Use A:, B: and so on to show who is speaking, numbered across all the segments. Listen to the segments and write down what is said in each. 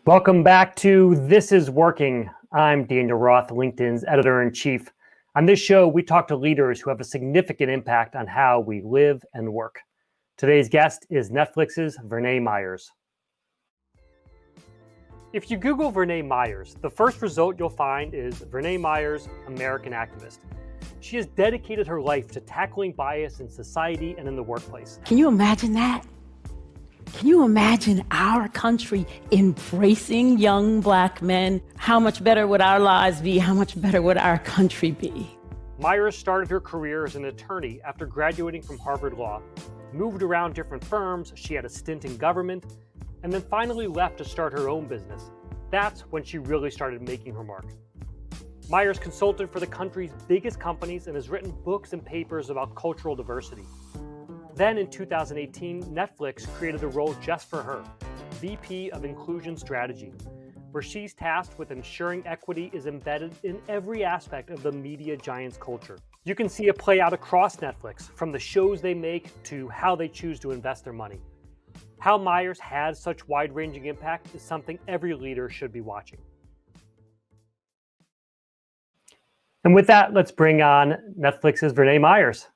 A: Welcome back to This Is Working. I'm Daniel Roth, LinkedIn's editor-in-chief. On this show, we talk to leaders who have a significant impact on how we live and work. Today's guest is Netflix's Vernā Myers. If you Google Verna Myers, the first result you'll find is Vernā Myers, American activist. She has dedicated her life to tackling bias in society and in the workplace.
B: Can you imagine that? Can you imagine our country embracing young Black men? How much better would our lives be? How much better would our country be?
A: Myers started her career as an attorney after graduating from Harvard Law, moved around different firms, she had a stint in government, and then finally left to start her own business. That's when she really started making her mark. Myers consulted for the country's biggest companies and has written books and papers about cultural diversity. Then in 2018, Netflix created a role just for her, VP of Inclusion Strategy, where she's tasked with ensuring equity is embedded in every aspect of the media giant's culture. You can see it play out across Netflix, from the shows they make to how they choose to invest their money. How Myers has such wide-ranging impact is something every leader should be watching. And with that, let's bring on Netflix's Vernā Myers.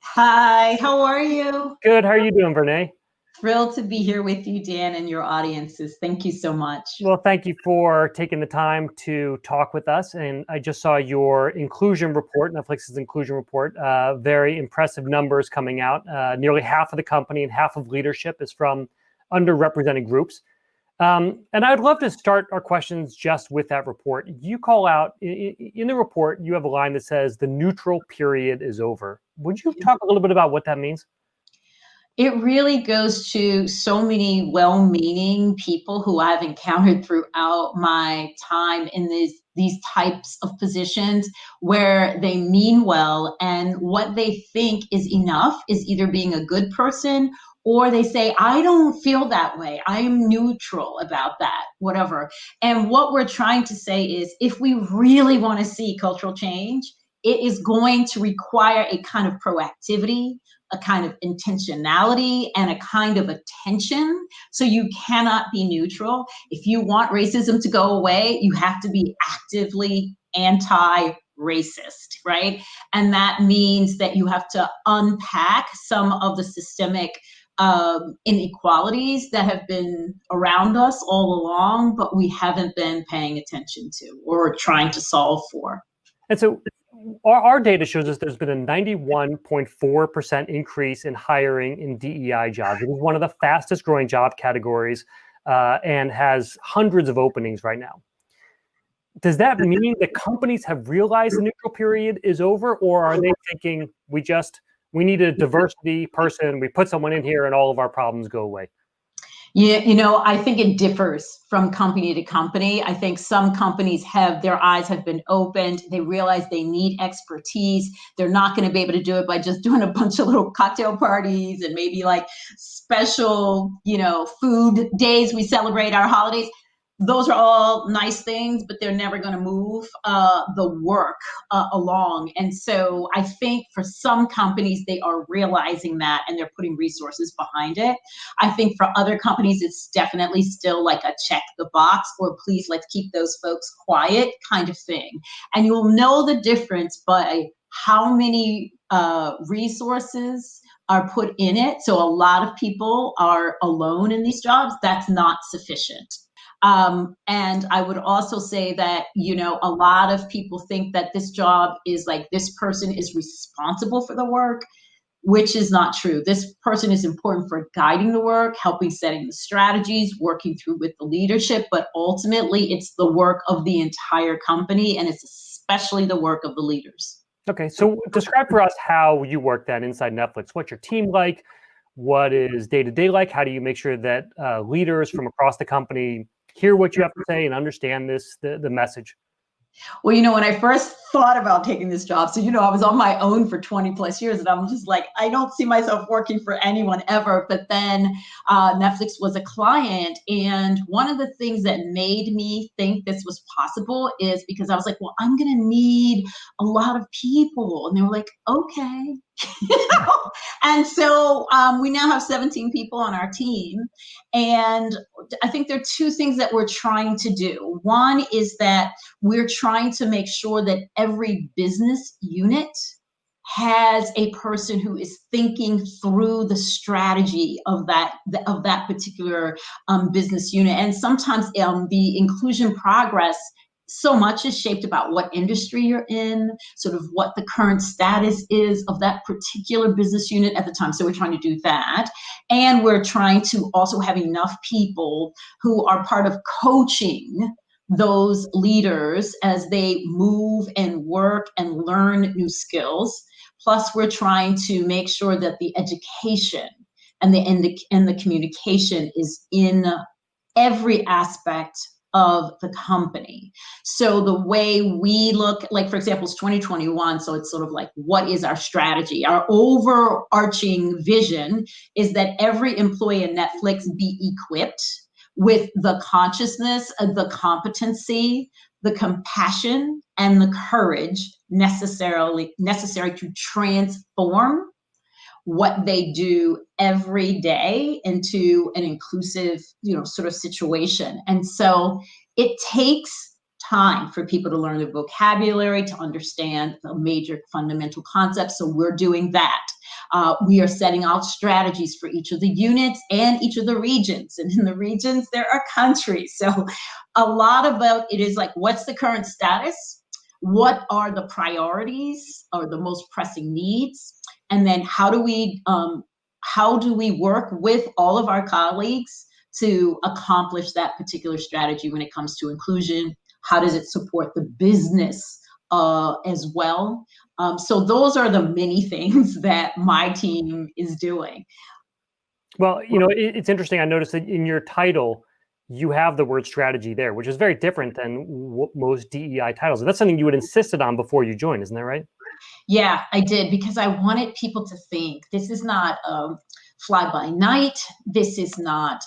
C: Hi, how are you?
A: Good. How are you doing, Vernā?
C: Thrilled to be here with you, Dan, and your audiences. Thank you so much.
A: Well, thank you for taking the time to talk with us. And I just saw your inclusion report, Netflix's inclusion report. Very impressive numbers coming out. Nearly half of the company and half of leadership is from underrepresented groups. And I'd love to start our questions just with that report. You call out, in the report, you have a line that says, the neutral period is over. Would you talk a little bit about what that means?
C: It really goes to so many well-meaning people who I've encountered throughout my time in these types of positions where they mean well, and what they think is enough is either being a good person or they say, I don't feel that way. I'm neutral about that, whatever. And what we're trying to say is, if we really want to see cultural change, it is going to require a kind of proactivity, a kind of intentionality, and a kind of attention. So you cannot be neutral. If you want racism to go away, you have to be actively anti-racist, right? And that means that you have to unpack some of the systemic inequalities that have been around us all along, but we haven't been paying attention to or trying to solve for.
A: And so our data shows us there's been a 91.4% increase in hiring in DEI jobs. It is one of the fastest growing job categories and has hundreds of openings right now. Does that mean that companies have realized the neutral period is over, or are they thinking we need a diversity person, we put someone in here and all of our problems go away?
C: Yeah, I think it differs from company to company. I think some companies their eyes have been opened. They realize they need expertise. They're not going to be able to do it by just doing a bunch of little cocktail parties and maybe like special, food days. We celebrate our holidays. Those are all nice things, but they're never going to move the work along. And so I think for some companies, they are realizing that and they're putting resources behind it. I think for other companies, it's definitely still like a check the box or please let's keep those folks quiet kind of thing. And you'll know the difference by how many resources are put in it. So a lot of people are alone in these jobs. That's not sufficient. And I would also say that, a lot of people think that this job is like this person is responsible for the work, which is not true. This person is important for guiding the work, helping setting the strategies, working through with the leadership, but ultimately it's the work of the entire company, and it's especially the work of the leaders.
A: Okay, so describe for us how you work then inside Netflix. What's your team like? What is day-to-day like? How do you make sure that leaders from across the company hear what you have to say and understand the message?
C: Well, when I first thought about taking this job, so, I was on my own for 20 plus years and I'm just like, I don't see myself working for anyone ever. But then Netflix was a client. And one of the things that made me think this was possible is because I was like, well, I'm going to need a lot of people. And they were like, okay, And so we now have 17 people on our team. And I think there are two things that we're trying to do. One is that we're trying to make sure that every business unit has a person who is thinking through the strategy of that particular business unit. And sometimes the inclusion progress so much is shaped about what industry you're in, sort of what the current status is of that particular business unit at the time. So we're trying to do that. And we're trying to also have enough people who are part of coaching those leaders as they move and work and learn new skills. Plus, we're trying to make sure that the education and the communication is in every aspect of the company. So the way we look, like for example, it's 2021, so it's sort of like, what is our strategy? Our overarching vision is that every employee in Netflix be equipped with the consciousness, the competency, the compassion, and the courage necessary to transform what they do every day into an inclusive, sort of situation. And so it takes time for people to learn the vocabulary, to understand the major fundamental concepts. So we're doing that. We are setting out strategies for each of the units and each of the regions. And in the regions, there are countries. So a lot about it is like, what's the current status? What are the priorities or the most pressing needs? And then how do we work with all of our colleagues to accomplish that particular strategy when it comes to inclusion? How does it support the business as well? So those are the many things that my team is doing.
A: Well, it's interesting. I noticed that in your title, you have the word strategy there, which is very different than most DEI titles. And that's something you had insisted on before you joined, isn't that right?
C: Yeah, I did, because I wanted people to think this is not fly by night. This is not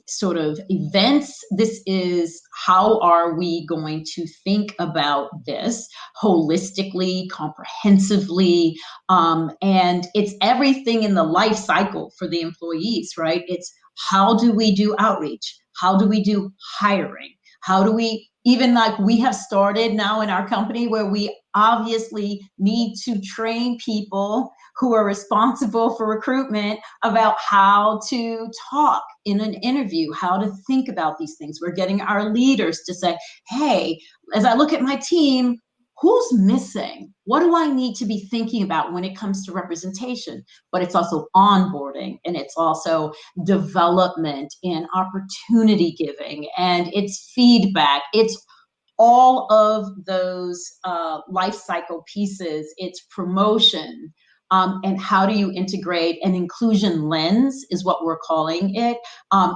C: sort of events. This is how are we going to think about this holistically, comprehensively, and it's everything in the life cycle for the employees, right? It's how do we do outreach? How do we do hiring? How do we, even like we have started now in our company where we obviously need to train people who are responsible for recruitment about how to talk in an interview, how to think about these things. We're getting our leaders to say, hey, as I look at my team, who's missing? What do I need to be thinking about when it comes to representation? But it's also onboarding, and it's also development and opportunity giving, and it's feedback. It's all of those life cycle pieces. It's promotion. And how do you integrate an inclusion lens, is what we're calling it,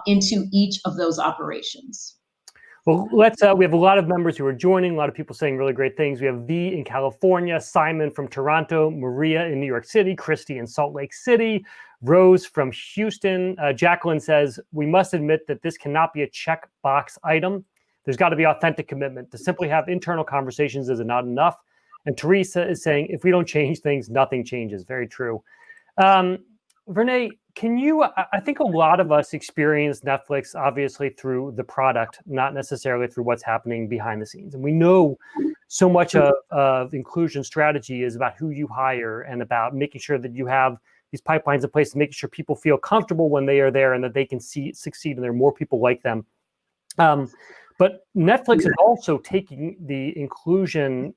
C: into each of those operations.
A: Well, we have a lot of members who are joining, a lot of people saying really great things. We have V in California, Simon from Toronto, Maria in New York City, Christy in Salt Lake City, Rose from Houston. Jacqueline says, we must admit that this cannot be a checkbox item. There's got to be authentic commitment. To simply have internal conversations is not enough. And Teresa is saying, if we don't change things, nothing changes. Very true. Vernā, I think a lot of us experience Netflix, obviously, through the product, not necessarily through what's happening behind the scenes. And we know so much of inclusion strategy is about who you hire and about making sure that you have these pipelines in place, and making sure people feel comfortable when they are there and that they can succeed and there are more people like them. But Netflix is also taking the inclusion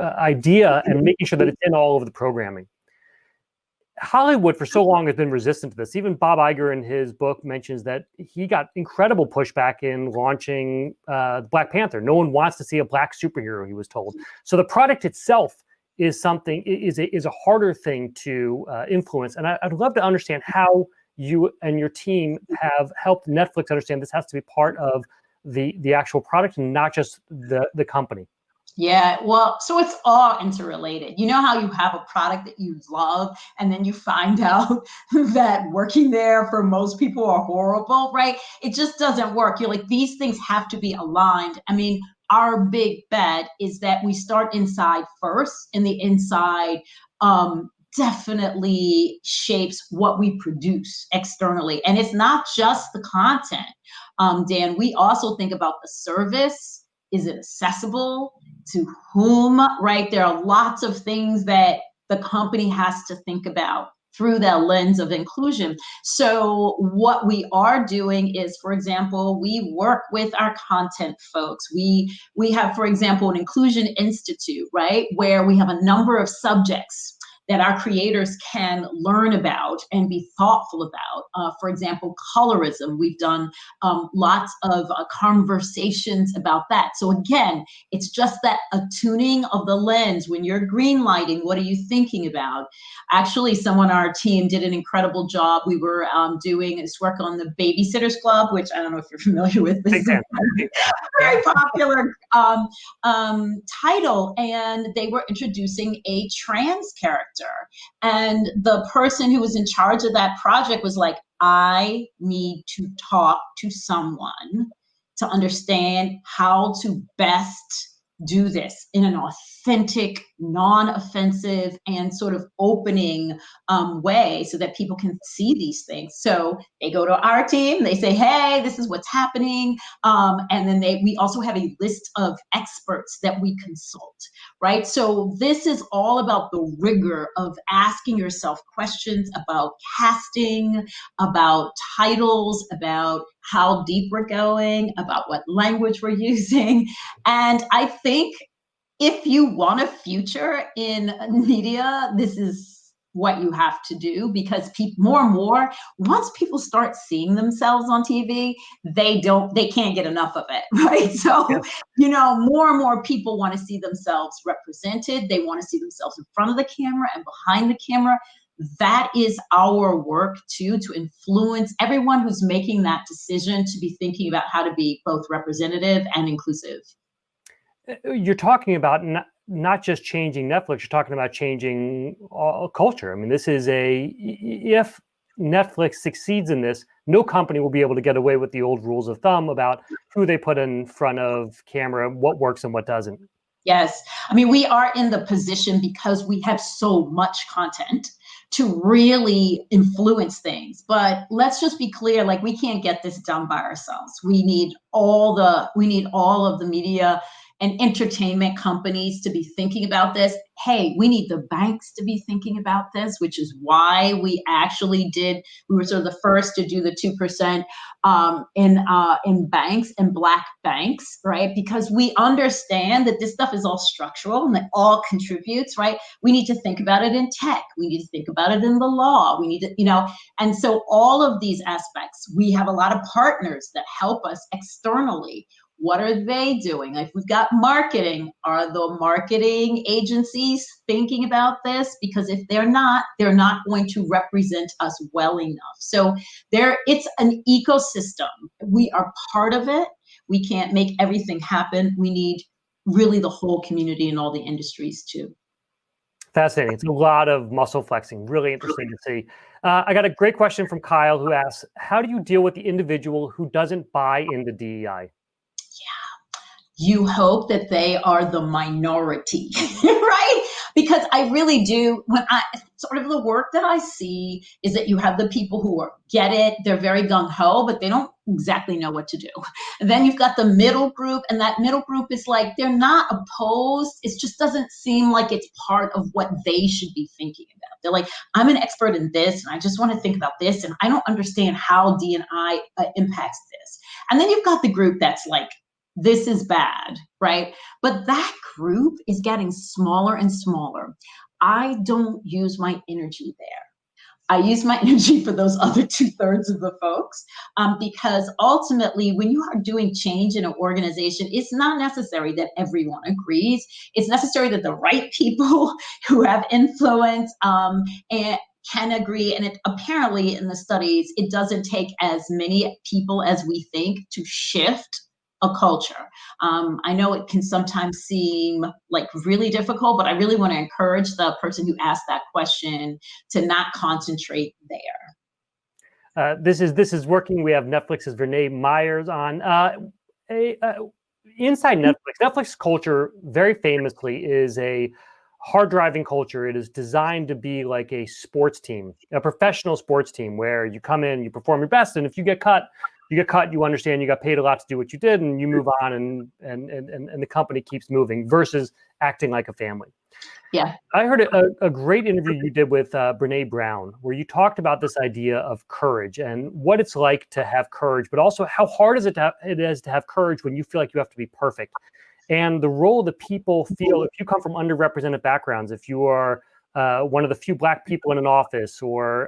A: idea and making sure that it's in all of the programming. Hollywood for so long has been resistant to this. Even Bob Iger in his book mentions that he got incredible pushback in launching Black Panther. No one wants to see a black superhero, he was told. So the product itself is a harder thing to influence. And I'd love to understand how you and your team have helped Netflix understand this has to be part of the actual product and not just the company.
C: Yeah, well, so it's all interrelated. You know how you have a product that you love, and then you find out that working there for most people are horrible, right? It just doesn't work. You're like, these things have to be aligned. I mean, our big bet is that we start inside first, and the inside definitely shapes what we produce externally. And it's not just the content, Dan. We also think about the service. Is it accessible to whom, right? There are lots of things that the company has to think about through that lens of inclusion. So what we are doing is, for example, we work with our content folks. We have, for example, an inclusion institute, right, where we have a number of subjects that our creators can learn about and be thoughtful about. For example, colorism. We've done lots of conversations about that. So again, it's just that attuning of the lens. When you're green lighting, what are you thinking about? Actually, someone on our team did an incredible job. We were doing this work on the Babysitters Club, which I don't know if you're familiar with. This is a very popular title, and they were introducing a trans character. And the person who was in charge of that project was like, I need to talk to someone to understand how to best do this in an authentic, non-offensive, and sort of opening way so that people can see these things. So they go to our team, they say, hey, this is what's happening. And then we also have a list of experts that we consult, right? So this is all about the rigor of asking yourself questions about casting, about titles, about how deep we're going, about what language we're using. And I think if you want a future in media, this is what you have to do, because more and more, once people start seeing themselves on TV, they can't get enough of it, right? So, more and more people want to see themselves represented. They want to see themselves in front of the camera and behind the camera. That is our work too, to influence everyone who's making that decision to be thinking about how to be both representative and inclusive.
A: You're talking about not just changing Netflix, you're talking about changing culture. I mean, this is if Netflix succeeds in this, no company will be able to get away with the old rules of thumb about who they put in front of camera, what works and what doesn't.
C: Yes. I mean, we are in the position because we have so much content to really influence things. But let's just be clear, like, we can't get this done by ourselves. We need all of the media and entertainment companies to be thinking about this. Hey, we need the banks to be thinking about this, which is why we were sort of the first to do the 2% in banks and Black banks, right? Because we understand that this stuff is all structural and that all contributes, right? We need to think about it in tech. We need to think about it in the law. We need to, and so all of these aspects, we have a lot of partners that help us externally. What are they doing? If we've got marketing, are the marketing agencies thinking about this? Because if they're not going to represent us well enough. So it's an ecosystem. We are part of it. We can't make everything happen. We need really the whole community and all the industries too.
A: Fascinating. It's a lot of muscle flexing. Really interesting to see. I got a great question from Kyle, who asks, how do you deal with the individual who doesn't buy into DEI?
C: You hope that they are the minority, right? Because I really do, sort of the work that I see is that you have the people who get it, they're very gung-ho, but they don't exactly know what to do. And then you've got the middle group, and that middle group is like, they're not opposed, it just doesn't seem like it's part of what they should be thinking about. They're like, I'm an expert in this, and I just want to think about this, and I don't understand how D&I impacts this. And then you've got the group that's like, this is bad, right? But that group is getting smaller and smaller. I don't use my energy there. I use my energy for those other 2/3 of the folks, because ultimately, when you are doing change in an organization, it's not necessary that everyone agrees. It's necessary that the right people who have influence and can agree. And apparently in the studies, it doesn't take as many people as we think to shift a culture. I know it can sometimes seem like really difficult, but I really want to encourage the person who asked that question to not concentrate there.
A: This is working. We have Netflix's Vernā Myers on. inside Netflix culture very famously is a hard driving culture. It is designed to be like a sports team, a professional sports team, where you come in, you perform your best, and if you get cut, you get cut. You understand you got paid a lot to do what you did, and you move on, and the company keeps moving. Versus acting like a family.
C: Yeah.
A: I heard a great interview you did with Brené Brown, where you talked about this idea of courage and what it's like to have courage, but also how hard is it is to have courage when you feel like you have to be perfect, and the role that people feel if you come from underrepresented backgrounds, if you are one of the few Black people in an office, or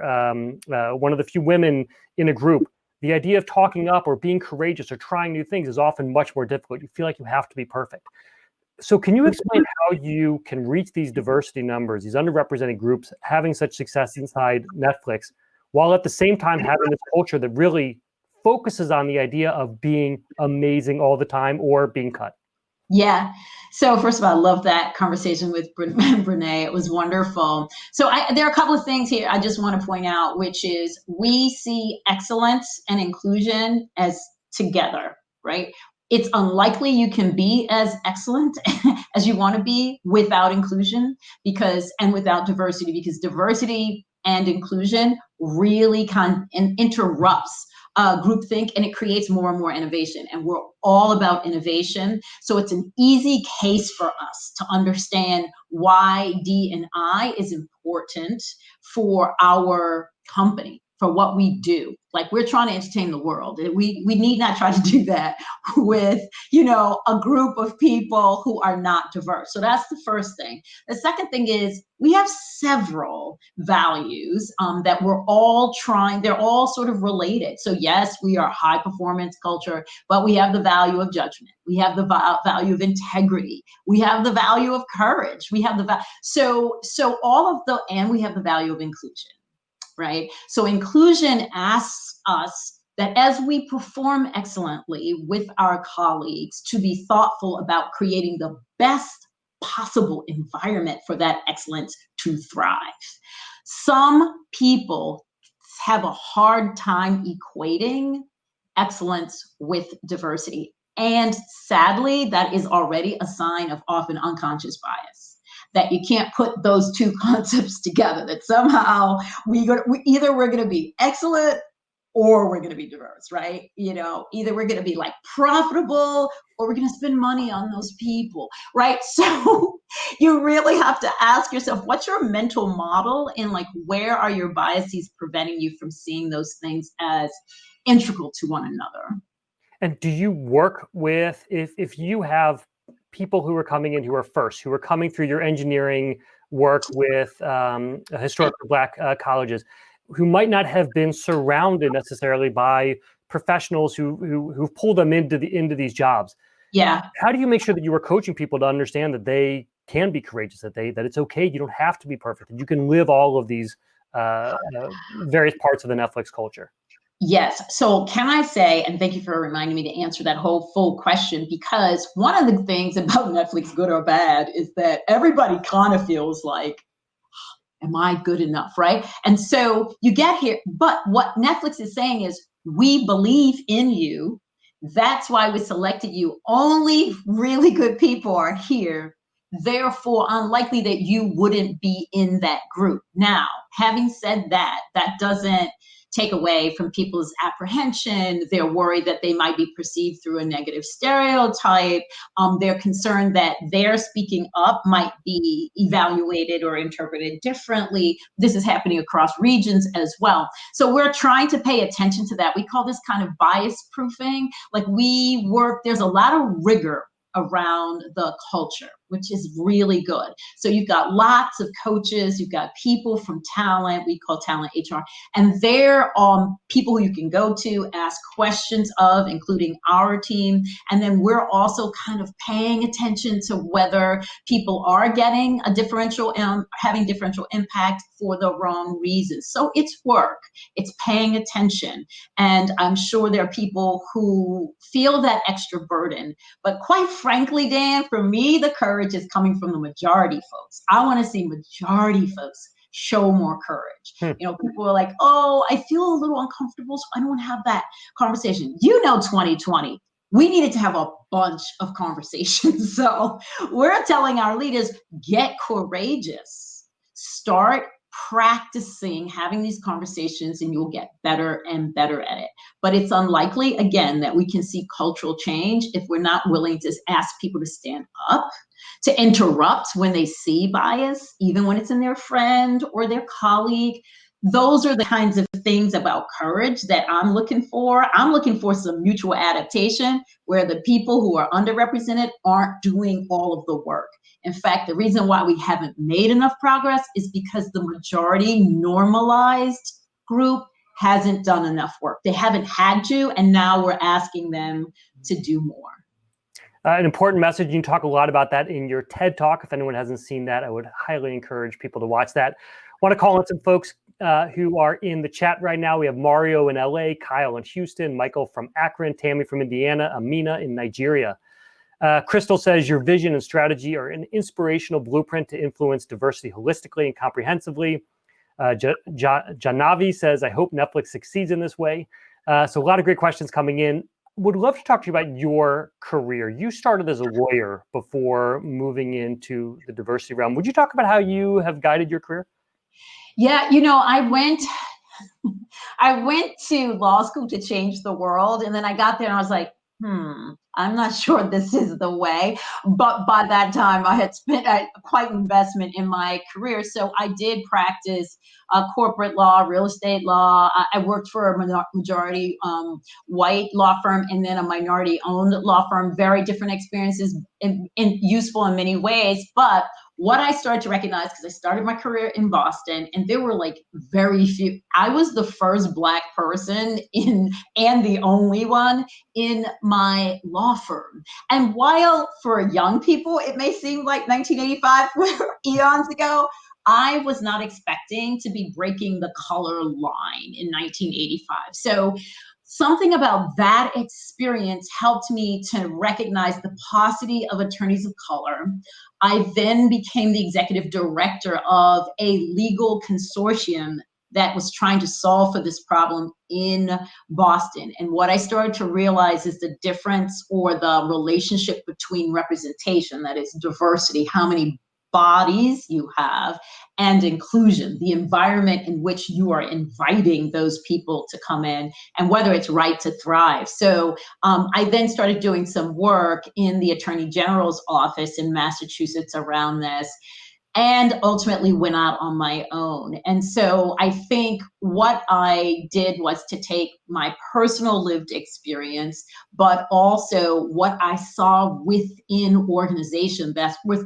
A: one of the few women in a group. The idea of talking up or being courageous or trying new things is often much more difficult. You feel like you have to be perfect. So can you explain how you can reach these diversity numbers, these underrepresented groups, having such success inside Netflix, while at the same time having this culture that really focuses on the idea of being amazing all the time or being cut?
C: Yeah. So first of all, I love that conversation with Brené. It was wonderful. So there are a couple of things here I just want to point out, which is we see excellence and inclusion as together, right? It's unlikely you can be as excellent as you want to be without inclusion and without diversity, because diversity and inclusion really interrupts groupthink, and it creates more and more innovation. And we're all about innovation. So it's an easy case for us to understand why D&I is important for our company, for what we do. Like, we're trying to entertain the world. We need not try to do that with, a group of people who are not diverse. So that's the first thing. The second thing is we have several values that we're all trying, they're all sort of related. So yes, we are a high performance culture, but we have the value of judgment. We have the value of integrity. We have the value of courage. We have so all of and we have the value of inclusion. Right? So inclusion asks us that as we perform excellently with our colleagues, to be thoughtful about creating the best possible environment for that excellence to thrive. Some people have a hard time equating excellence with diversity. And sadly, that is already a sign of often unconscious bias. That you can't put those two concepts together, that somehow we're going to be excellent or we're going to be diverse, right? Either we're going to be like profitable or we're going to spend money on those people, right? So you really have to ask yourself, what's your mental model, and like, where are your biases preventing you from seeing those things as integral to one another?
A: And do you work with, if you have people who are coming in who are coming through your engineering work with historically Black colleges, who might not have been surrounded necessarily by professionals who pull them into these jobs?
C: Yeah.
A: How do you make sure that you are coaching people to understand that they can be courageous, that it's okay, you don't have to be perfect, that you can live all of these various parts of the Netflix culture?
C: Yes. So can I say, and thank you for reminding me to answer that whole full question, because one of the things about Netflix, good or bad, is that everybody kind of feels like, am I good enough? Right. And so you get here, but what Netflix is saying is, we believe in you. That's why we selected you. Only really good people are here. Therefore, unlikely that you wouldn't be in that group. Now, having said that, that doesn't take away from people's apprehension. They're worried that they might be perceived through a negative stereotype. They're concerned that their speaking up might be evaluated or interpreted differently. This is happening across regions as well. So we're trying to pay attention to that. We call this kind of bias proofing. Like, there's a lot of rigor around the culture, which is really good. So you've got lots of coaches, you've got people from talent, we call talent HR, and they're people who you can go to, ask questions of, including our team. And then we're also kind of paying attention to whether people are getting a differential, having differential impact for the wrong reasons. So it's work, it's paying attention. And I'm sure there are people who feel that extra burden, but quite frankly, Dan, for me, the courage is coming from the majority folks. I want to see majority folks show more courage. People are like, oh, I feel a little uncomfortable, so I don't have that conversation. 2020, we needed to have a bunch of conversations. So we're telling our leaders, get courageous, start practicing having these conversations, and you'll get better and better at it. But it's unlikely, again, that we can see cultural change if we're not willing to ask people to stand up, to interrupt when they see bias, even when it's in their friend or their colleague. Those are the kinds of things about courage that I'm looking for. I'm looking for some mutual adaptation where the people who are underrepresented aren't doing all of the work. In fact, the reason why we haven't made enough progress is because the majority normalized group hasn't done enough work. They haven't had to, and now we're asking them to do more.
A: An important message. You talk a lot about that in your TED Talk. If anyone hasn't seen that, I would highly encourage people to watch that. I want to call on some folks who are in the chat right now. We have Mario in LA, Kyle in Houston, Michael from Akron, Tammy from Indiana, Amina in Nigeria. Crystal says, your vision and strategy are an inspirational blueprint to influence diversity holistically and comprehensively. Janavi says, I hope Netflix succeeds in this way. So a lot of great questions coming in. Would love to talk to you about your career. You started as a lawyer before moving into the diversity realm. Would you talk about how you have guided your career?
C: Yeah, I went to law school to change the world, and then I got there and I was like, I'm not sure this is the way. But by that time, I had spent quite an investment in my career. So I did practice corporate law, real estate law. I worked for a majority white law firm and then a minority-owned law firm. Very different experiences and useful in many ways. But what I started to recognize, because I started my career in Boston, and there were like very few. I was the first Black person and the only one in my law firm. And while for young people, it may seem like 1985 eons ago, I was not expecting to be breaking the color line in 1985. So something about that experience helped me to recognize the paucity of attorneys of color. I then became the executive director of a legal consortium that was trying to solve for this problem in Boston. And what I started to realize is the difference or the relationship between representation, that is diversity, how many bodies you have, and inclusion, the environment in which you are inviting those people to come in, and whether it's right to thrive. So I then started doing some work in the Attorney General's office in Massachusetts around this, and ultimately went out on my own. And so I think what I did was to take my personal lived experience, but also what I saw within organizations that's with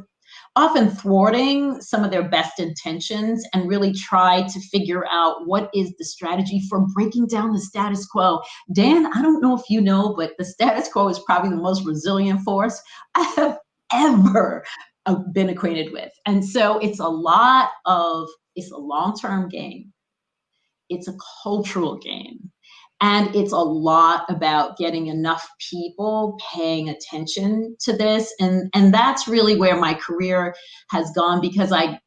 C: often thwarting some of their best intentions, and really try to figure out what is the strategy for breaking down the status quo. Dan, I don't know if you know, but the status quo is probably the most resilient force I have ever been acquainted with. And so it's a long-term game. It's a cultural game. And it's a lot about getting enough people paying attention to this. And that's really where my career has gone, because I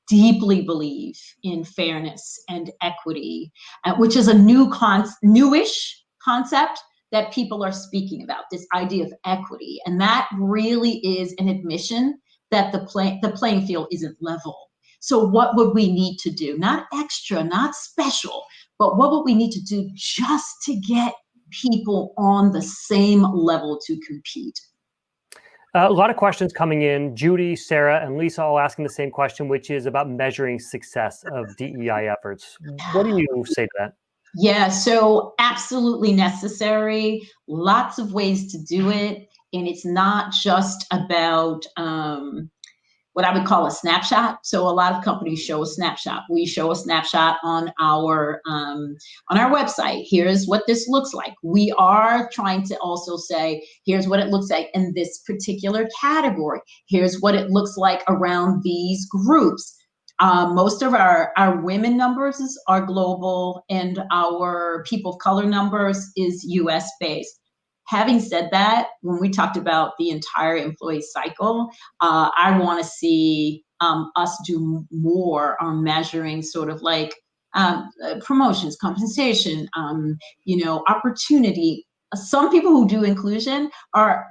C: deeply believe in fairness and equity, which is a newish concept that people are speaking about, this idea of equity. And that really is an admission that the playing field isn't level. So what would we need to do? Not extra, not special, but what would we need to do just to get people on the same level to compete?
A: A lot of questions coming in. Judy, Sarah, and Lisa all asking the same question, which is about measuring success of DEI efforts. What do you say to that?
C: Yeah, so absolutely necessary. Lots of ways to do it. And it's not just about what I would call a snapshot. So a lot of companies show a snapshot. We show a snapshot on our website. Here's what this looks like. We are trying to also say, here's what it looks like in this particular category. Here's what it looks like around these groups. Most of our women numbers are global, and our people of color numbers is US based. Having said that, when we talked about the entire employee cycle, I want to see us do more on measuring sort of like promotions, compensation, opportunity, some people who do inclusion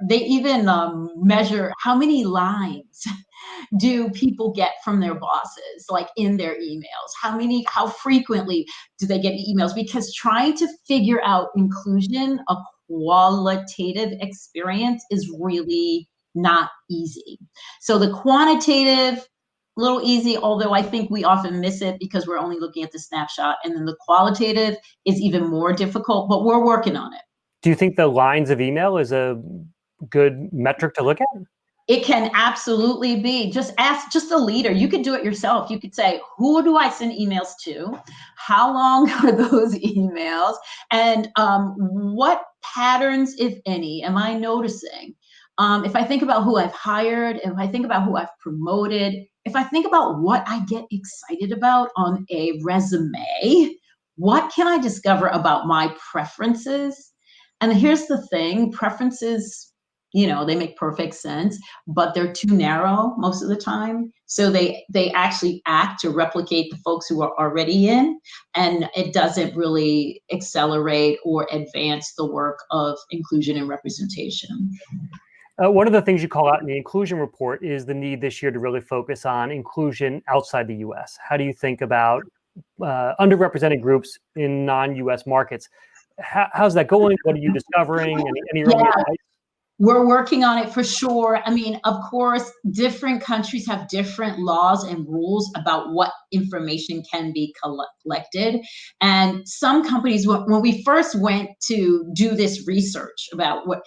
C: they even measure how many lines do people get from their bosses, like in their emails? How frequently do they get emails? Because trying to figure out inclusion, a qualitative experience, is really not easy. So the quantitative, a little easy, although I think we often miss it because we're only looking at the snapshot. And then the qualitative is even more difficult, but we're working on it.
A: Do you think the lines of email is a good metric to look at?
C: It can absolutely be. Just ask just a leader. You could do it yourself. You could say, who do I send emails to? How long are those emails? And what patterns, if any, am I noticing? If I think about who I've hired, if I think about who I've promoted, if I think about what I get excited about on a resume, what can I discover about my preferences? And here's the thing, preferences, they make perfect sense, but they're too narrow most of the time. So they actually act to replicate the folks who are already in, and it doesn't really accelerate or advance the work of inclusion and representation.
A: One of the things you call out in the inclusion report is the need this year to really focus on inclusion outside the U.S. How do you think about underrepresented groups in non-U.S. markets? How's that going? What are you discovering? Any early advice?
C: We're working on it for sure. I mean, of course, different countries have different laws and rules about what information can be collected. And some companies, when we first went to do this research about what,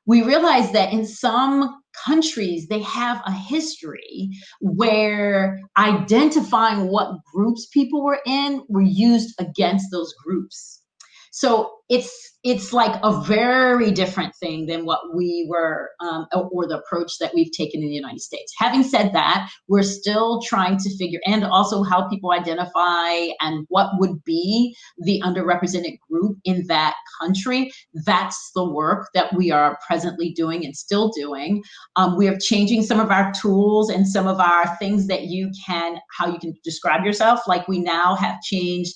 C: we realized that in some countries, they have a history where identifying what groups people were in were used against those groups. So it's like a very different thing than what we were, or the approach that we've taken in the United States. Having said that, we're still trying to figure, and also how people identify and what would be the underrepresented group in that country. That's the work that we are presently doing and still doing. We are changing some of our tools and some of our things that how you can describe yourself. Like we now have changed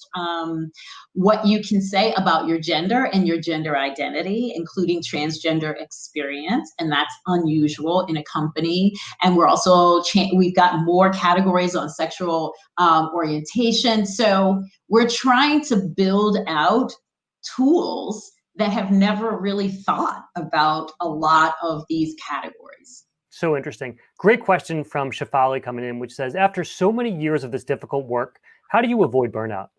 C: what you can say about your gender and your gender identity, including transgender experience, and that's unusual in a company. And we're also we've got more categories on sexual orientation. So we're trying to build out tools that have never really thought about a lot of these categories.
A: So interesting. Great question from Shafali coming in, which says, after so many years of this difficult work, how do you avoid burnout?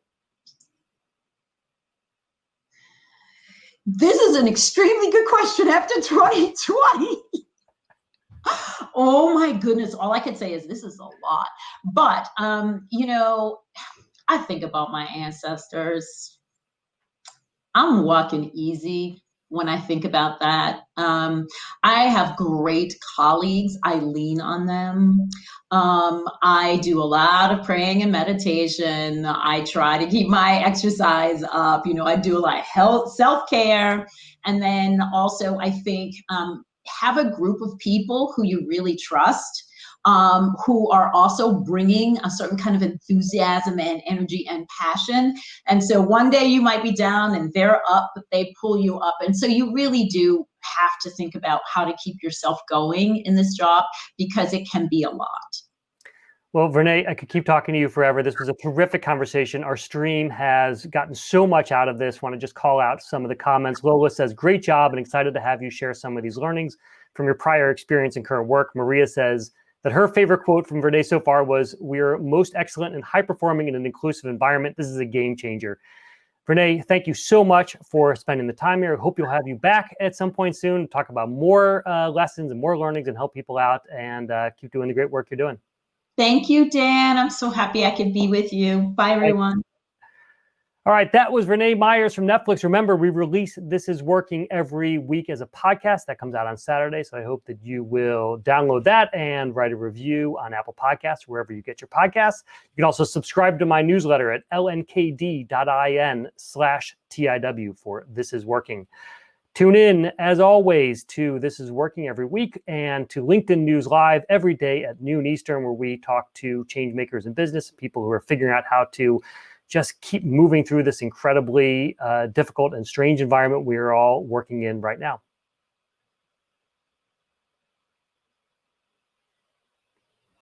C: This is an extremely good question after 2020. Oh my goodness. All I can say is this is a lot. But, I think about my ancestors. I'm walking easy when I think about that. I have great colleagues. I lean on them. I do a lot of praying and meditation. I try to keep my exercise up. I do a lot of health, self-care. And then also I think have a group of people who you really trust, who are also bringing a certain kind of enthusiasm and energy and passion. And so one day you might be down and they're up, but they pull you up. And so you really do have to think about how to keep yourself going in this job, because it can be a lot.
A: Well, Vernā, I could keep talking to you forever. This was a terrific conversation. Our stream has gotten so much out of this. Want to just call out some of the comments. Lola says, great job and excited to have you share some of these learnings from your prior experience and current work. Maria says that her favorite quote from Vernā so far was, we're most excellent and high performing in an inclusive environment. This is a game changer. Vernā, thank you so much for spending the time here. I hope you'll have you back at some point soon to talk about more lessons and more learnings and help people out, and keep doing the great work you're doing.
C: Thank you, Dan. I'm so happy I could be with you. Bye, everyone.
A: All right, that was Vernā Myers from Netflix. Remember, we release This Is Working every week as a podcast that comes out on Saturday. So I hope that you will download that and write a review on Apple Podcasts, wherever you get your podcasts. You can also subscribe to my newsletter at lnkd.in/TIW for This Is Working. Tune in, as always, to This Is Working every week and to LinkedIn News Live every day at noon Eastern, where we talk to change makers in business, people who are figuring out how to just keep moving through this incredibly difficult and strange environment we are all working in right now.